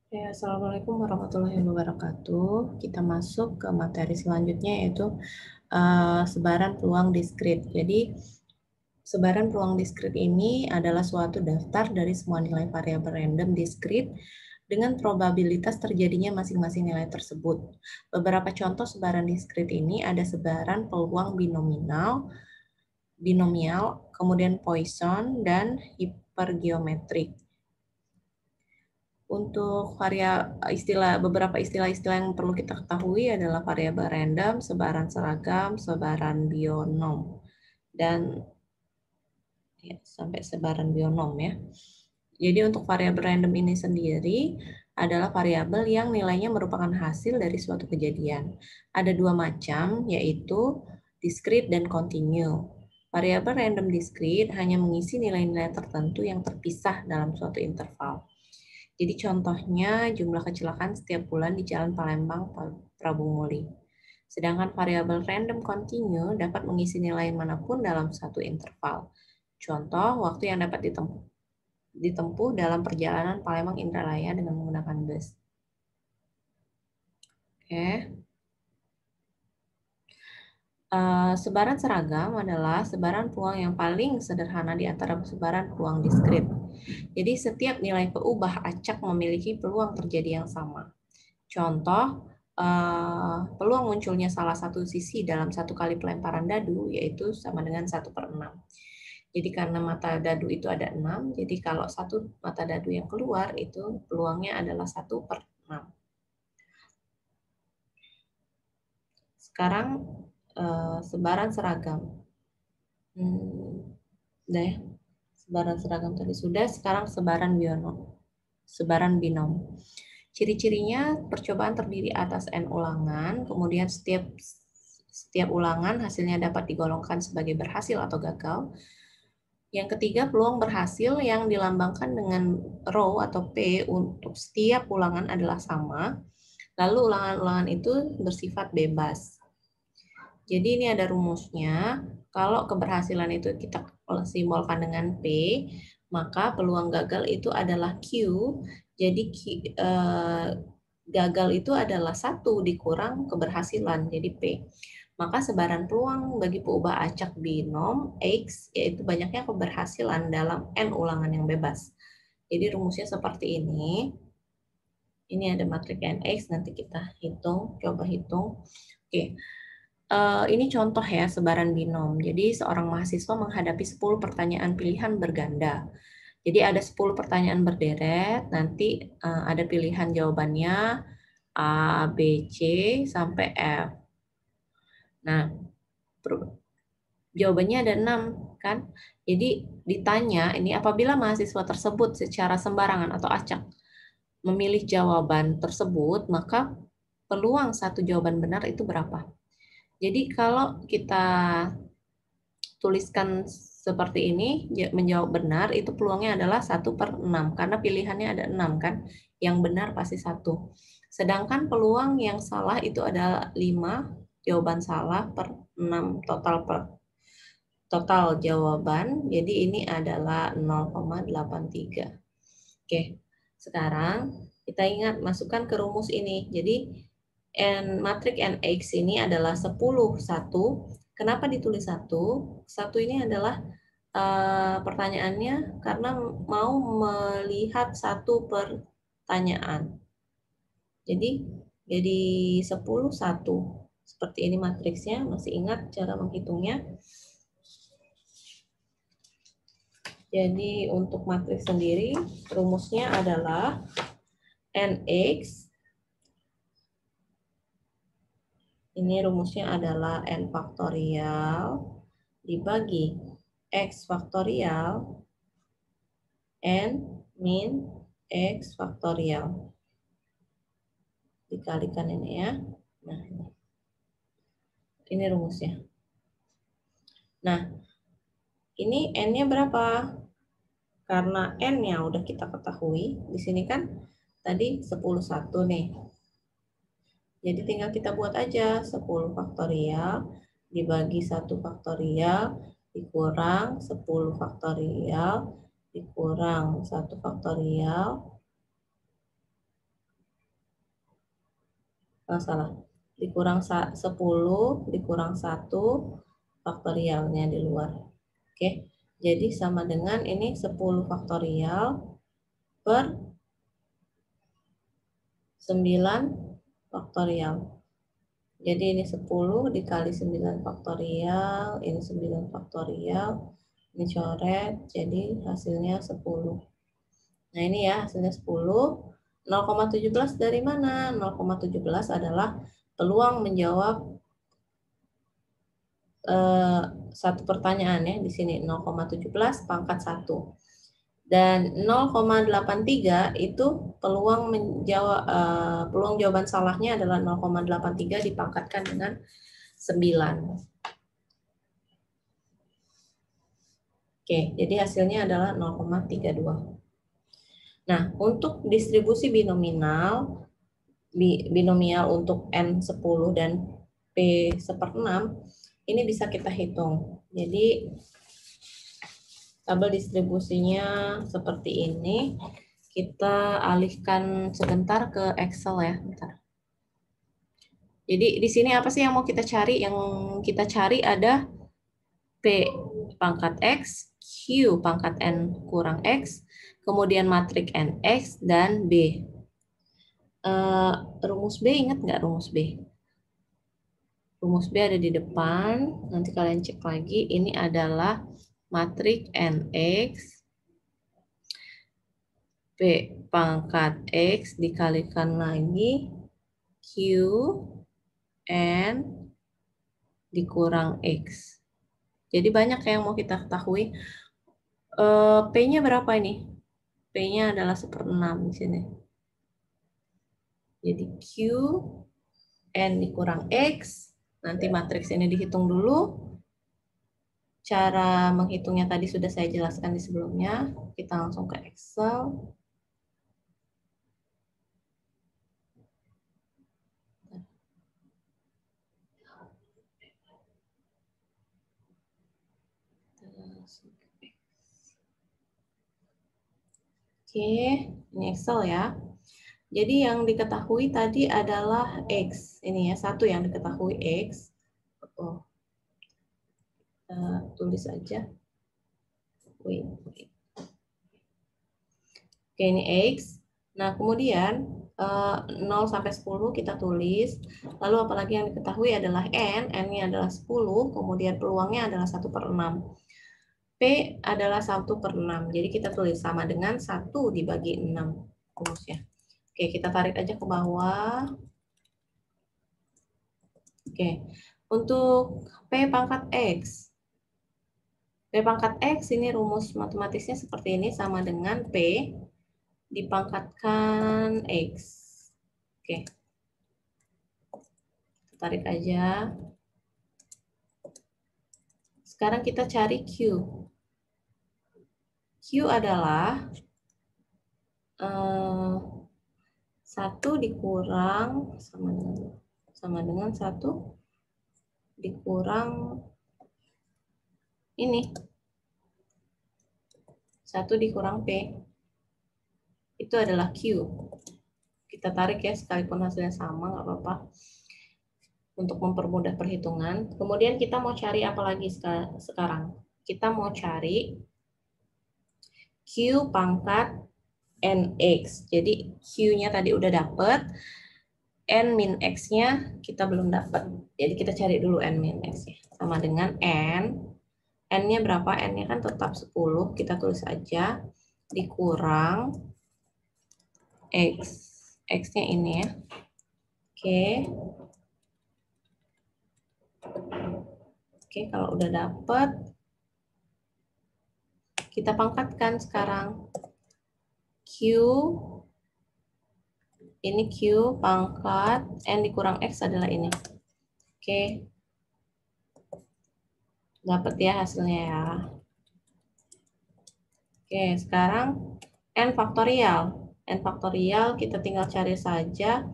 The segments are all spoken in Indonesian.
Ya, Assalamualaikum warahmatullahi wabarakatuh. Kita masuk ke materi selanjutnya yaitu sebaran peluang diskrit. Jadi, sebaran peluang diskrit ini adalah suatu daftar dari semua nilai variabel random diskrit dengan probabilitas terjadinya masing-masing nilai tersebut. Beberapa contoh sebaran diskrit ini ada sebaran peluang binomial, kemudian Poisson, dan hipergeometrik. Untuk beberapa istilah-istilah yang perlu kita ketahui adalah variabel random, sebaran seragam, sebaran bionom, dan ya, sampai sebaran bionom ya. Jadi untuk variabel random ini sendiri adalah variabel yang nilainya merupakan hasil dari suatu kejadian. Ada dua macam, yaitu discrete dan continue. Variabel random discrete hanya mengisi nilai-nilai tertentu yang terpisah dalam suatu interval. Jadi contohnya jumlah kecelakaan setiap bulan di Jalan Palembang, Prabu Muli. Sedangkan variabel random continue dapat mengisi nilai manapun dalam satu interval. Contoh, waktu yang dapat ditempuh dalam perjalanan Palembang Indralaya dengan menggunakan bus. Oke. Sebaran seragam adalah sebaran peluang yang paling sederhana di antara sebaran peluang diskrit. Jadi setiap nilai peubah acak memiliki peluang terjadi yang sama. Contoh, peluang munculnya salah satu sisi dalam satu kali pelemparan dadu yaitu sama dengan 1/6. Jadi karena mata dadu itu ada 6, jadi kalau satu mata dadu yang keluar itu peluangnya adalah 1/6. Sekarang sebaran seragam. Udah ya. Sebaran seragam tadi sudah, sekarang sebaran binom. Ciri-cirinya percobaan terdiri atas N ulangan, kemudian setiap ulangan hasilnya dapat digolongkan sebagai berhasil atau gagal. Yang ketiga, peluang berhasil yang dilambangkan dengan rho atau P untuk setiap ulangan adalah sama. Lalu ulangan-ulangan itu bersifat bebas. Jadi ini ada rumusnya. Kalau keberhasilan itu kita simbolkan dengan P, maka peluang gagal itu adalah Q. Jadi gagal itu adalah 1 dikurang keberhasilan, jadi P. Maka sebaran peluang bagi peubah acak binom X yaitu banyaknya keberhasilan dalam N ulangan yang bebas. Jadi rumusnya seperti ini. Ini ada matriks NX, nanti kita hitung, coba hitung. Oke. Ini contoh ya sebaran binom. Jadi seorang mahasiswa menghadapi 10 pertanyaan pilihan berganda. Jadi ada 10 pertanyaan berderet, nanti ada pilihan jawabannya A, B, C, sampai F. Nah, jawabannya ada 6, kan? Jadi ditanya, ini apabila mahasiswa tersebut secara sembarangan atau acak memilih jawaban tersebut, maka peluang satu jawaban benar itu berapa? Jadi kalau kita tuliskan seperti ini, menjawab benar itu peluangnya adalah 1/6 karena pilihannya ada 6 kan, yang benar pasti 1. Sedangkan peluang yang salah itu adalah 5, jawaban salah per 6 total jawaban, jadi ini adalah 0,83. Oke, sekarang kita ingat masukkan ke rumus ini. Jadi matriks NX ini adalah 10, 1. Kenapa ditulis 1? 1 ini adalah pertanyaannya karena mau melihat satu pertanyaan. Jadi 10, 1. Seperti ini matriksnya, masih ingat cara menghitungnya? Jadi untuk matriks sendiri rumusnya adalah NX. Ini rumusnya adalah N faktorial dibagi X faktorial N min X faktorial. Dikalikan ini ya. Nah, ini rumusnya. Nah, ini N-nya berapa? Karena N-nya udah kita ketahui, di sini kan tadi 10/1 nih. Jadi tinggal kita buat aja 10 faktorial dibagi 1 faktorial dikurang 10 faktorial dikurang 1 faktorial salah. Dikurang 10 dikurang 1 faktorialnya di luar. Oke. Jadi sama dengan ini 10 faktorial per 9 faktorial. Jadi ini 10 dikali 9 faktorial, ini 9 faktorial, ini coret, jadi hasilnya 10. Nah ini ya hasilnya 10. 0,17 dari mana? 0,17 adalah peluang menjawab satu pertanyaan ya di sini 0,17 pangkat 1. Dan 0,83 itu peluang menjawab peluang jawaban salahnya adalah 0,83 dipangkatkan dengan 9. Oke, jadi hasilnya adalah 0,32. Nah, untuk distribusi binomial untuk N10 dan P/6 ini bisa kita hitung. Jadi tabel distribusinya seperti ini. Kita alihkan sebentar ke Excel ya, bentar. Jadi di sini apa sih yang mau kita cari? Yang kita cari ada P pangkat X, Q pangkat N kurang X, kemudian matriks NX, dan B. Rumus B, ingat nggak rumus B? Rumus B ada di depan, nanti kalian cek lagi. Ini adalah matriks NX, P pangkat X dikalikan lagi Q, N dikurang X. Jadi banyak yang mau kita ketahui. P-nya berapa ini? P-nya adalah 1/6 di sini. Jadi Q, N dikurang X. Nanti matriks ini dihitung dulu. Cara menghitungnya tadi sudah saya jelaskan di sebelumnya. Kita langsung ke Excel. Oke, ini Excel ya. Jadi yang diketahui tadi adalah X. Ini ya, satu yang diketahui X. Oh, tulis aja. Wait. Oke, ini X. Nah, kemudian 0 sampai 10 kita tulis. Lalu apalagi yang diketahui adalah N. N-nya adalah 10, kemudian peluangnya adalah 1/6. P adalah 1/6. Jadi kita tulis sama dengan 1 dibagi 6 rumusnya. Oke, kita tarik aja ke bawah. Oke, untuk P pangkat X. P pangkat X ini rumus matematisnya seperti ini, sama dengan P dipangkatkan X. Oke, tarik aja. Sekarang kita cari Q. Q adalah 1 dikurang sama dengan 1 dikurang ini. 1 dikurang P. Itu adalah Q. Kita tarik ya, sekalipun hasilnya sama, nggak apa-apa. Untuk mempermudah perhitungan. Kemudian kita mau cari apa lagi sekarang? Kita mau cari Q pangkat NX. Jadi Q-nya tadi udah dapet, N min X-nya kita belum dapat. Jadi kita cari dulu N min X-nya. Sama dengan N. N-nya berapa? N-nya kan tetap 10. Kita tulis aja. Dikurang X. X-nya ini ya. Oke. Oke, kalau udah dapet, kita pangkatkan sekarang. Q, ini Q pangkat N dikurang X adalah ini. Oke. Dapat ya hasilnya ya. Oke, sekarang N faktorial. N faktorial kita tinggal cari saja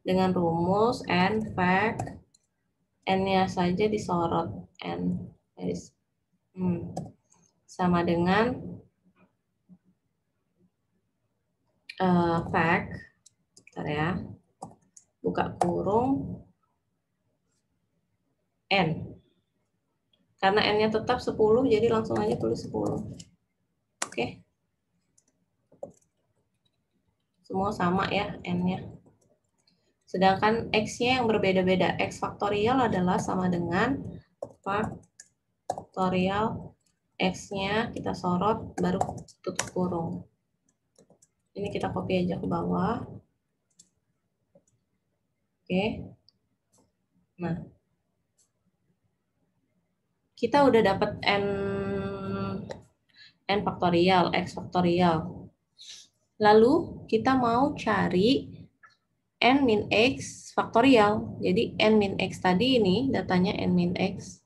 dengan rumus N fact. N-nya saja disorot. N sama dengan fact. Bentar ya. buka kurung, N. Karena N-nya tetap 10, jadi langsung aja tulis 10. Oke. Semua sama ya N-nya. Sedangkan X-nya yang berbeda-beda. X faktorial adalah sama dengan faktorial X-nya kita sorot, baru tutup kurung. Ini kita copy aja ke bawah. Oke. Nah, kita udah dapat N faktorial, X faktorial. Lalu kita mau cari N min X faktorial. Jadi N min X tadi ini datanya N min X.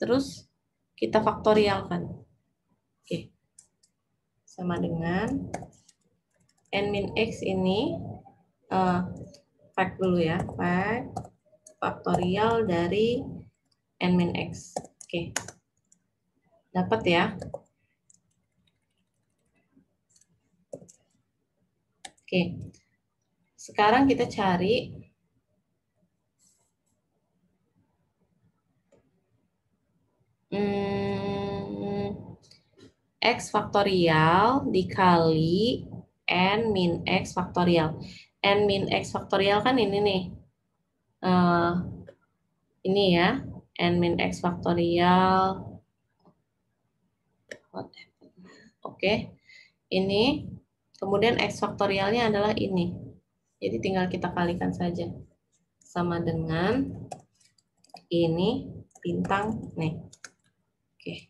Terus kita faktorialkan. Oke. Sama dengan N min X ini, fact dulu ya, fact faktorial dari N min X. Oke. Dapat ya. Oke. Sekarang kita cari X faktorial dikali N min X faktorial. N min X faktorial kan ini nih. Ini ya. N min X faktorial. Oke. Ini. Kemudian X faktorialnya adalah ini. Jadi tinggal kita kalikan saja. Sama dengan ini bintang nih. Oke.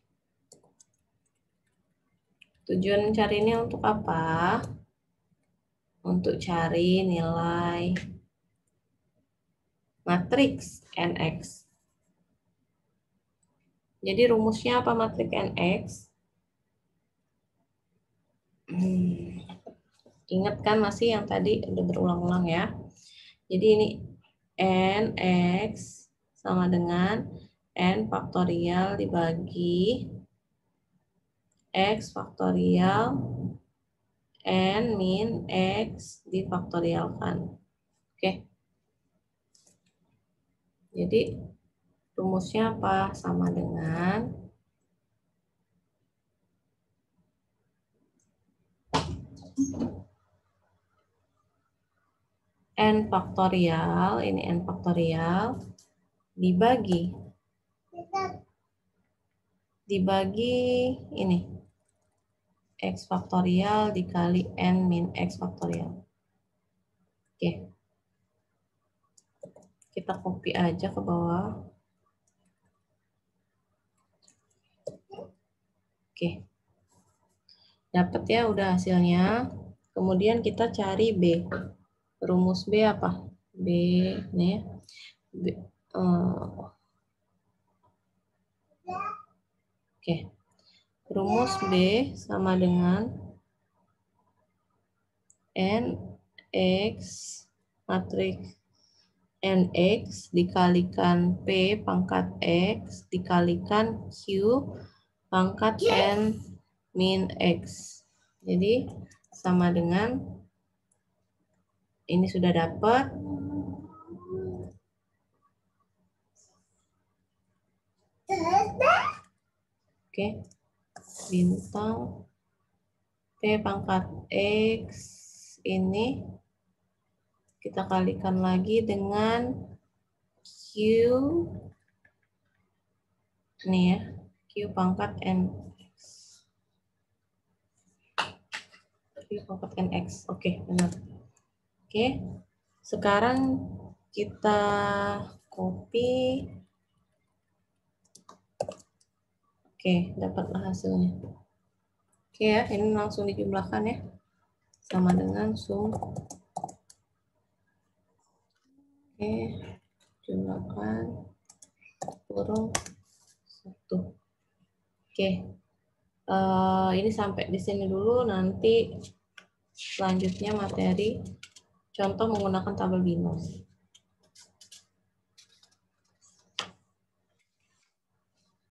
Tujuan mencari ini untuk apa? Untuk cari nilai matriks NX. Jadi rumusnya apa matriks NX? Ingat kan masih yang tadi udah berulang-ulang ya. Jadi ini NX sama dengan N faktorial dibagi X faktorial N min X difaktorialkan. Oke. Jadi rumusnya apa? Sama dengan N faktorial, ini N faktorial, dibagi ini, X faktorial dikali N min X faktorial. Oke. Kita copy aja ke bawah. Oke. Dapat ya udah hasilnya. Kemudian kita cari B. Rumus B apa? B nih. B, Oke. Rumus B sama dengan NX matriks NX dikalikan P pangkat X dikalikan Q pangkat N min X. Jadi sama dengan ini sudah dapat. Oke. Bintang P pangkat X ini kita kalikan lagi dengan Q nih ya, Q pangkat NX. Q pangkat NX. Oke, benar. Oke. Sekarang kita copy. Oke, dapatlah hasilnya. Oke ya, ini langsung dijumlahkan ya. Sama dengan sum. Oke, jumlahkan kurung 1. Oke, ini sampai di sini dulu. Nanti selanjutnya materi contoh menggunakan tabel binom.